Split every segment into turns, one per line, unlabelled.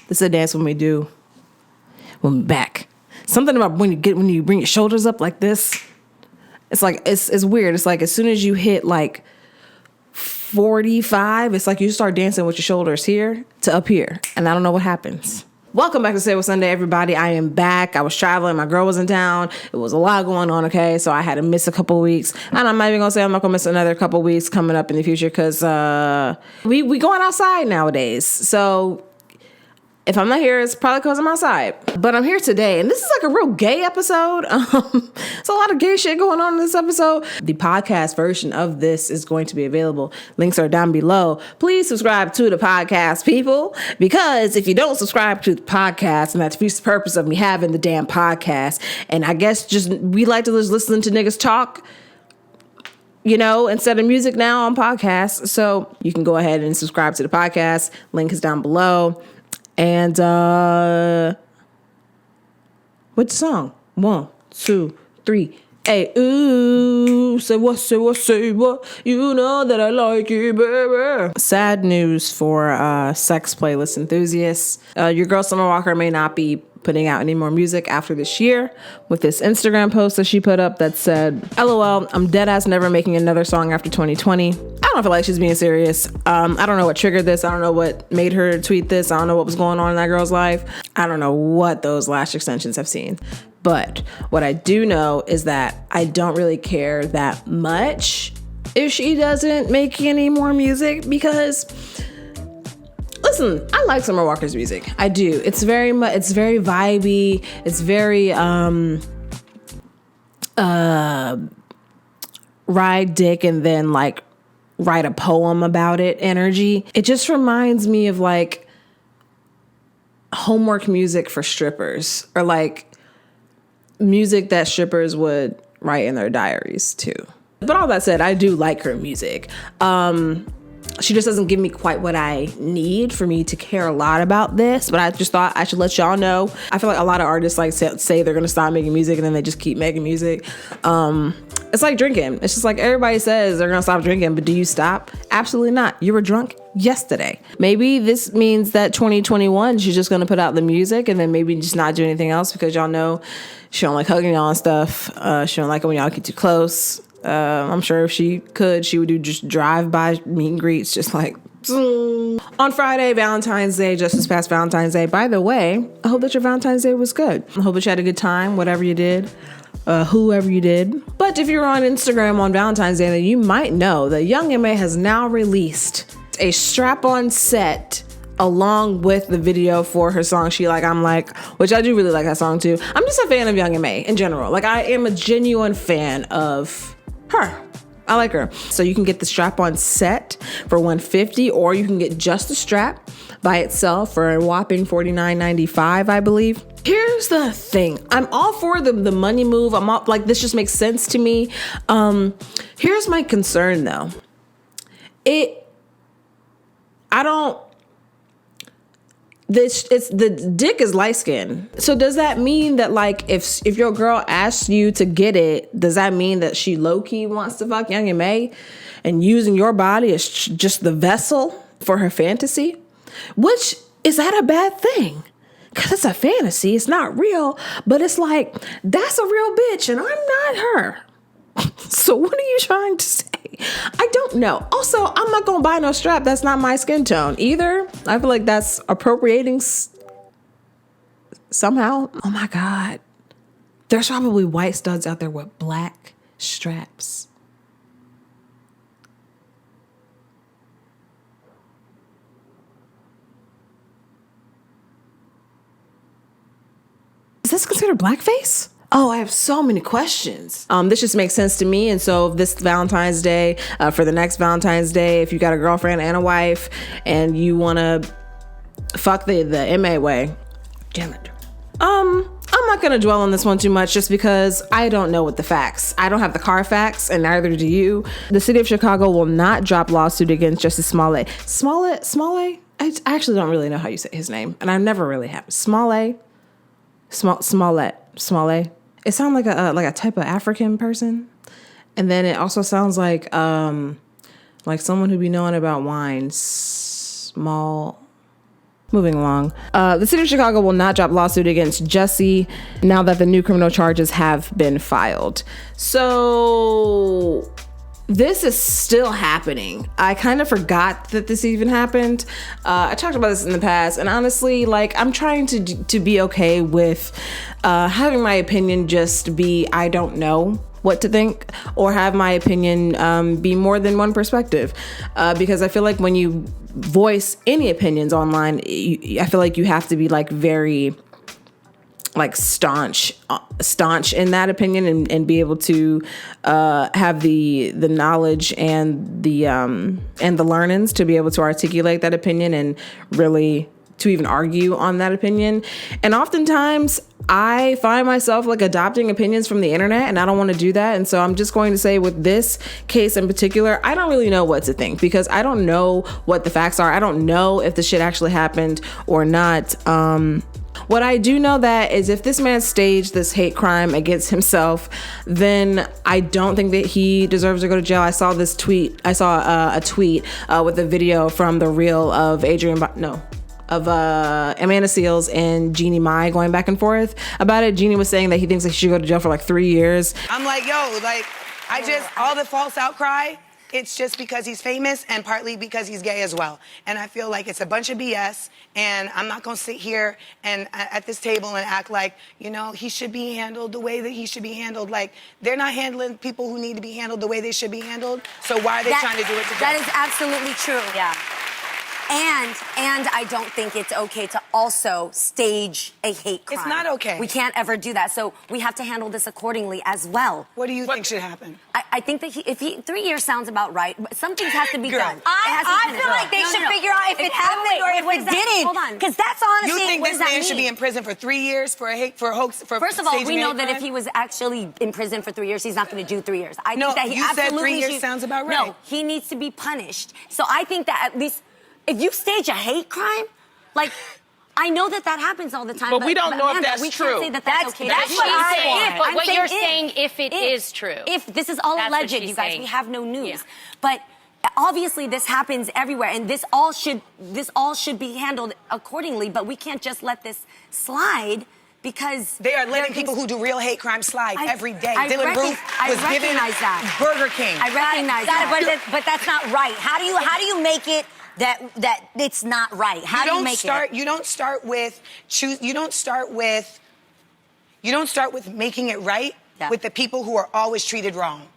This is a dance when we do when we're back. Something about when you bring your shoulders up like this. It's like it's weird. It's like as soon as you hit like 45, it's like you start dancing with your shoulders here to up here, and I don't know what happens. Welcome back to Say What Sunday, everybody. I am back. I was traveling. My girl was in town. It was a lot going on, okay? So I had to miss a couple weeks. And I'm not even going to say I'm not going to miss another couple weeks coming up in the future because we going outside nowadays. So if I'm not here, it's probably because I'm outside. But I'm here today, and this is like a real gay episode. There's a lot of gay shit going on in this episode. The podcast version of this is going to be available. Links are down below. Please subscribe to the podcast, people, because if you don't subscribe to the podcast, and that defeats the purpose of me having the damn podcast, and I guess we like to just listen to niggas talk, you know, instead of music now on podcasts. So you can go ahead and subscribe to the podcast. Link is down below. And what's the song? 1, 2, 3. Hey, ooh, say what, you know that I like you, baby. Sad news for sex playlist enthusiasts. Your girl Summer Walker may not be putting out any more music after this year, with this Instagram post that she put up that said, LOL, I'm dead ass never making another song after 2020. I don't feel like she's being serious. I don't know what triggered this. I don't know what made her tweet this. I don't know what was going on in that girl's life. I don't know what those lash extensions have seen. But what I do know is that I don't really care that much if she doesn't make any more music, because listen, I like Summer Walker's music. I do. It's very vibey. It's very ride dick and then like write a poem about it energy. It just reminds me of like homework music for strippers, or like music that strippers would write in their diaries too. But all that said, I do like her music. She just doesn't give me quite what I need for me to care a lot about this, but I just thought I should let y'all know. I feel like a lot of artists like say they're gonna stop making music and then they just keep making music. It's like drinking. It's just like everybody says they're gonna stop drinking, but do you stop? Absolutely not. You were drunk yesterday. Maybe this means that 2021 she's just gonna put out the music and then maybe just not do anything else, because y'all know she don't like hugging y'all and stuff. She don't like it when y'all get too close. I'm sure if she could, she would do just drive-by meet and greets, just like on Friday, Valentine's Day, just this past Valentine's Day. By the way, I hope that your Valentine's Day was good. I hope that you had a good time, whatever you did, whoever you did. But if you're on Instagram on Valentine's Day, then you might know that Young M.A has now released a strap-on set along with the video for her song She Like I'm Like, which I do really like that song too. I'm just a fan of Young M.A in general. Like, I am a genuine fan of her. I like her. So you can get the strap-on set for $150, or you can get just the strap by itself for a whopping $49.95, I believe. Here's the thing. I'm all for the money move. I'm all like, this just makes sense to me. Here's my concern though. The dick is light skin. So does that mean that like if your girl asks you to get it, does that mean that she low-key wants to fuck Young M.A and using your body as just the vessel for her fantasy? Which, is that a bad thing? Because it's a fantasy. It's not real. But it's like, that's a real bitch and I'm not her. So what are you trying to say? I don't know. Also, I'm not going to buy no strap. That's not my skin tone either. I feel like that's appropriating somehow. Oh my God. There's probably white studs out there with black straps. Is this considered blackface? Oh, I have so many questions. This just makes sense to me. And so this Valentine's Day, for the next Valentine's Day, if you got a girlfriend and a wife and you want to fuck the MA way, damn it. I'm not going to dwell on this one too much just because I don't know what the facts. I don't have the car facts, and neither do you. The city of Chicago will not drop lawsuit against Justice Smollett. Smollett? I actually don't really know how you say his name, and I never really have. Smollett. It sounds like a type of African person, and then it also sounds like someone who be knowing about wine. Moving along. The city of Chicago will not drop lawsuit against Jussie now that the new criminal charges have been filed. So this is still happening. I kind of forgot that this even happened. I talked about this in the past, and honestly, like, I'm trying to be okay with having my opinion just be, I don't know what to think, or have my opinion be more than one perspective. Because I feel like when you voice any opinions online, I feel like you have to be like very like staunch in that opinion, and be able to have the knowledge and the learnings to be able to articulate that opinion and really to even argue on that opinion. And oftentimes I find myself like adopting opinions from the internet, and I don't want to do that. And so I'm just going to say, with this case in particular, I don't really know what to think, because I don't know what the facts are. I don't know if the shit actually happened or not. What I do know that is, if this man staged this hate crime against himself, then I don't think that he deserves to go to jail. I saw a tweet with a video from the reel of Amanda Seales and Jeannie Mai going back and forth about it. Jeannie was saying that he thinks that she should go to jail for like 3 years.
I'm like, yo, like, all the false outcry, it's just because he's famous and partly because he's gay as well. And I feel like it's a bunch of BS, and I'm not gonna sit here and at this table and act like, you know, he should be handled the way that he should be handled. Like, they're not handling people who need to be handled the way they should be handled, so why are they trying to do it together?
That is absolutely true. Yeah. And I don't think it's okay to also stage a hate crime.
It's not okay.
We can't ever do that. So we have to handle this accordingly as well.
What do you think should happen?
I think that if 3 years sounds about right, but some things have to be done.
I feel like they should figure out if it happened or if it didn't.
Hold on.
Because that's honestly,
you think this man should be in prison for 3 years for a hoax?
First of all, we know that if he was actually in prison for 3 years, he's not going to do 3 years. I think that he
you said 3 years
should,
sounds about right.
No, he needs to be punished. So I think that at least, if you stage a hate crime, like, I know that happens all the time.
But we don't know if that's
we
true.
can't say that that's okay.
That's what I want.
But what you're saying, if it is true.
If this is all alleged, you guys, we have no news. Yeah. But obviously this happens everywhere, and this all should be handled accordingly, but we can't just let this slide. Because
they are letting people who do real hate crimes slide every day. Dylan Roof was given Burger King.
I recognize that.
But that's not right. How do you make it that it's not right? How do you make it?
You don't start with making it right with the people who are always treated wrong.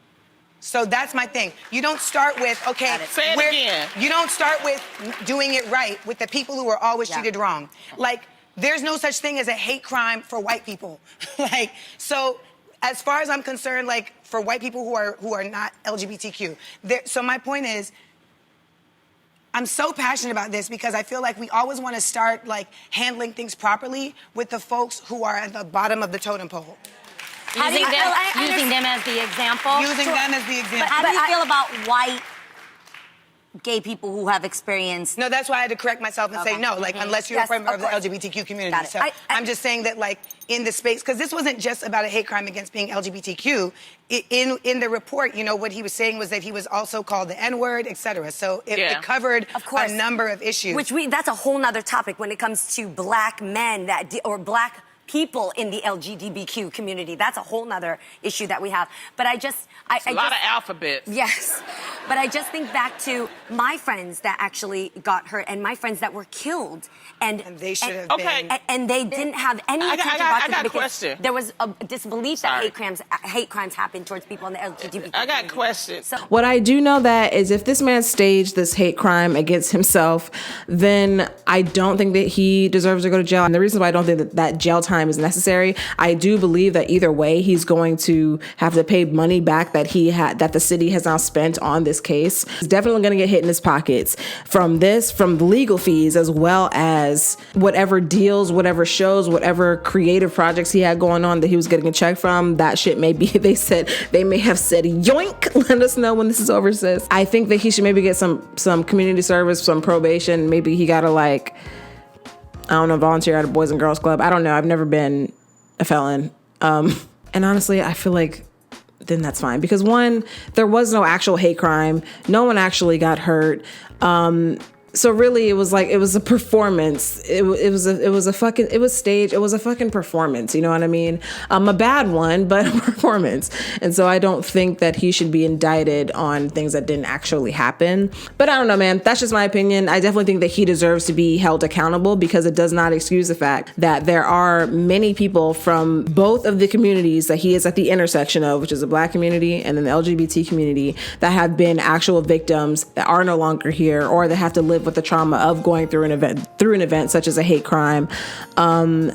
So that's my thing. You don't start with, okay,
say it again.
You don't start with doing it right with the people who are always treated wrong. Like, there's no such thing as a hate crime for white people. Like, so as far as I'm concerned, like, for white people who are not LGBTQ. So my point is, I'm so passionate about this because I feel like we always want to start, like, handling things properly with the folks who are at the bottom of the totem pole.
Using them as the example?
Using them as the example.
But how do you feel about white gay people who have experienced?
No, that's why I had to correct myself and say no, like, unless you're a member of the LGBTQ community. So I'm just saying that, like, in the space, because this wasn't just about a hate crime against being LGBTQ. In the report, you know, what he was saying was that he was also called the N-word, et cetera. So it covered a number of issues.
That's a whole nother topic when it comes to black men or black people in the LGBTQ community. That's a whole nother issue that we have. But a lot
of alphabets.
Yes. But I just think back to my friends that actually got hurt and my friends that were killed. And
they should have been.
And they didn't have any intention
I got a question.
There was a disbelief that hate crimes happen towards people in the LGBTQ
I got questions.
So,
what I do know that is, if this man staged this hate crime against himself, then I don't think that he deserves to go to jail. And the reason why I don't think that jail time is necessary, I do believe that either way, he's going to have to pay money back that the city has now spent on this case. He's definitely going to get hit in his pockets from the legal fees, as well as whatever deals, whatever shows, whatever creative projects he had going on that he was getting a check from. That shit may be, they may have said, yoink, let us know when this is over, sis. I think that he should maybe get some community service, some probation. Maybe he gotta, like, I don't know, volunteer at a Boys and Girls Club. I don't know. I've never been a felon. And honestly, I feel like then that's fine. Because one, there was no actual hate crime. No one actually got hurt. So really, it was a performance. It was staged. It was a fucking performance. You know what I mean? A bad one, but a performance. And so I don't think that he should be indicted on things that didn't actually happen. But I don't know, man. That's just my opinion. I definitely think that he deserves to be held accountable because it does not excuse the fact that there are many people from both of the communities that he is at the intersection of, which is the Black community and then the LGBT community, that have been actual victims that are no longer here, or that have to live with the trauma of going through an event such as a hate crime. I'm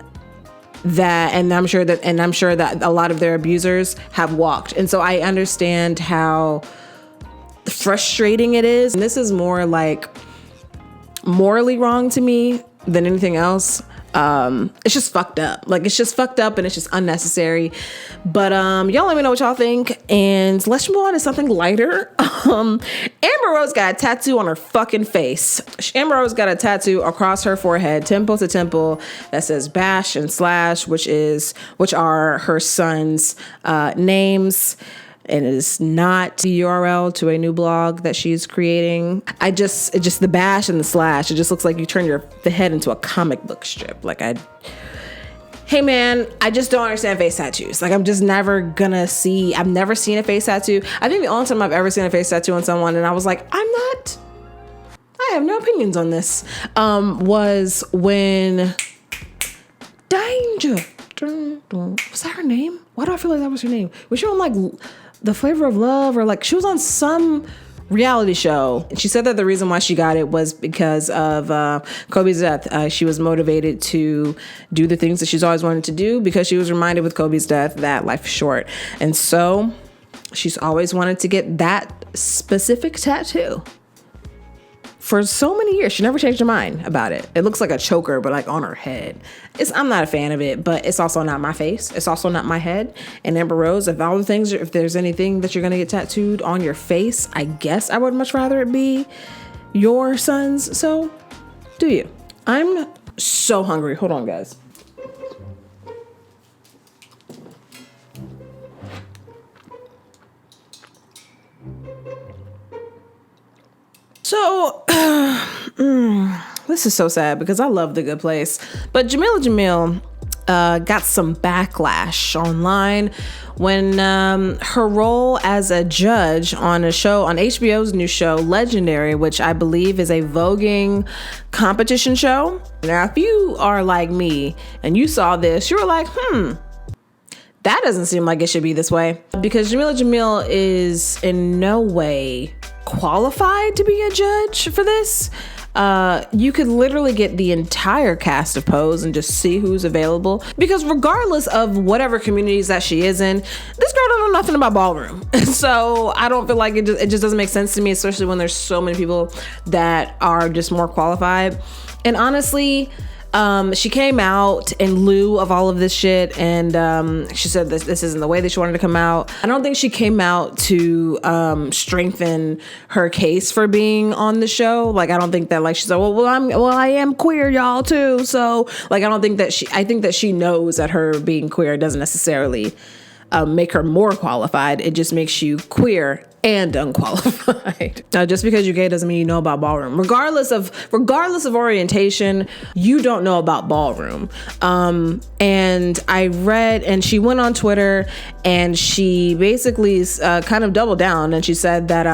sure that a lot of their abusers have walked. And so I understand how frustrating it is. And this is more like morally wrong to me than anything else. It's just fucked up. It's just fucked up and it's just unnecessary. But y'all let me know what y'all think. And let's move on to something lighter. Amber Rose got a tattoo on her fucking face. Amber Rose got a tattoo across her forehead, temple to temple, that says bash and slash, which are her son's names. And it is not the URL to a new blog that she's creating. It's just the bash and the slash. It just looks like you turn the head into a comic book strip. Hey man, I just don't understand face tattoos. I've never seen a face tattoo. I think the only time I've ever seen a face tattoo on someone and I was like, I have no opinions on this, was when Danger. Was that her name? Why do I feel like that was her name? Was she on The Flavor of Love, or she was on some reality show? And she said that the reason why she got it was because of Kobe's death. She was motivated to do the things that she's always wanted to do because she was reminded with Kobe's death that life is short. And so she's always wanted to get that specific tattoo. For so many years, she never changed her mind about it. It looks like a choker, but on her head. I'm not a fan of it, but it's also not my face. It's also not my head. And Amber Rose, if there's anything that you're gonna get tattooed on your face, I guess I would much rather it be your son's. So, do you? I'm so hungry. Hold on, guys. So, this is so sad because I love The Good Place. But Jameela Jamil got some backlash online when her role as a judge on HBO's new show, Legendary, which I believe is a voguing competition show. Now, if you are like me and you saw this, you were like, that doesn't seem like it should be this way. Because Jameela Jamil is in no way qualified to be a judge for this. You could literally get the entire cast of Pose and just see who's available, because regardless of whatever communities that she is in, this girl don't know nothing about ballroom. So I don't feel like it just doesn't make sense to me, especially when there's so many people that are just more qualified. And honestly, she came out in lieu of all of this shit, and she said this isn't the way that she wanted to come out. I don't think she came out to strengthen her case for being on the show. I don't think that she said, I am queer, y'all, too. So I don't think that I think that she knows that her being queer doesn't necessarily make her more qualified. It just makes you queer and unqualified. Now, just because you're gay doesn't mean you know about ballroom. Regardless of orientation, you don't know about ballroom. And I read, and she went on Twitter and she basically kind of doubled down, and she said that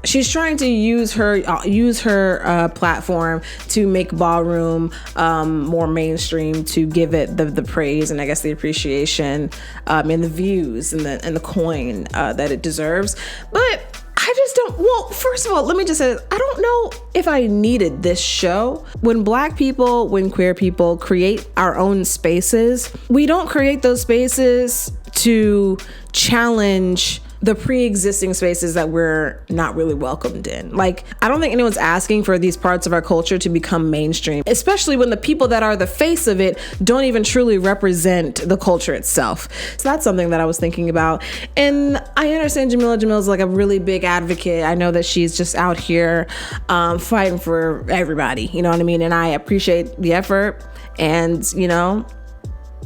she's trying to use her platform to make ballroom more mainstream, to give it the praise and I guess the appreciation and the views and the coin that it deserves. But I just don't, first of all, let me just say this. I don't know if I needed this show. When Black people, when queer people create our own spaces, we don't create those spaces to challenge the pre-existing spaces that we're not really welcomed in. I don't think anyone's asking for these parts of our culture to become mainstream, especially when the people that are the face of it don't even truly represent the culture itself. So that's something that I was thinking about. And I understand Jameela Jamil's a really big advocate. I know that she's just out here fighting for everybody, you know what I mean? And I appreciate the effort, and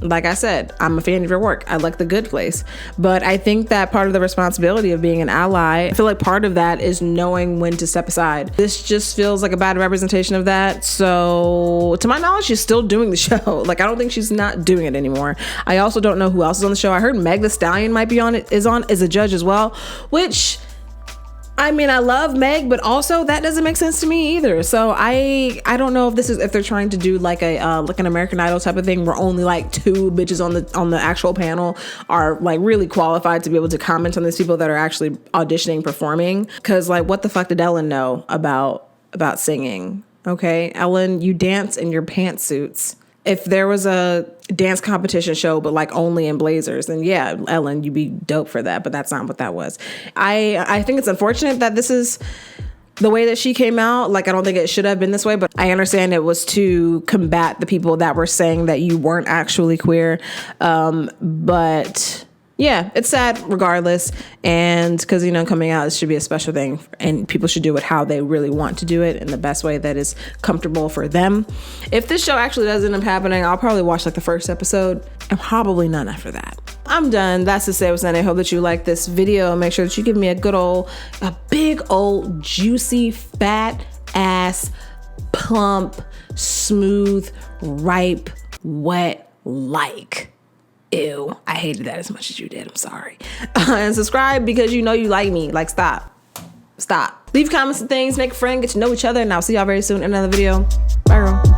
like I said, I'm a fan of your work. I like The Good Place. But I think that part of the responsibility of being an ally, I feel like part of that is knowing when to step aside. This just feels like a bad representation of that. So to my knowledge, she's still doing the show. Like, I don't think she's not doing it anymore. I also don't know who else is on the show. I heard Meg Thee Stallion might be on it, is a judge as well, which, I mean, I love Meg, but also that doesn't make sense to me either. So I don't know if they're trying to do like an American Idol type of thing where only like 2 bitches on the actual panel are like really qualified to be able to comment on these people that are actually auditioning, performing. Because like, what the fuck did Ellen know about singing? Okay, Ellen, you dance in your pantsuits. If there was a dance competition show, but like only in blazers, then yeah, Ellen, you'd be dope for that. But that's not what that was. I think it's unfortunate that this is the way that she came out. Like, I don't think it should have been this way, but I understand it was to combat the people that were saying that you weren't actually queer. But yeah, it's sad regardless. And because, you know, coming out, it should be a special thing and people should do it how they really want to do it in the best way that is comfortable for them. If this show actually does end up happening, I'll probably watch like the first episode and probably none after that. I'm done. That's to say what's done. I hope that you like this video. Make sure that you give me a big old juicy, fat ass, plump, smooth, ripe, wet like. Ew, I hated that as much as you did. I'm sorry. And subscribe because you know you like me. Like, stop. Leave comments and things, make a friend, get to know each other, and I'll see y'all very soon in another video. Bye, girl.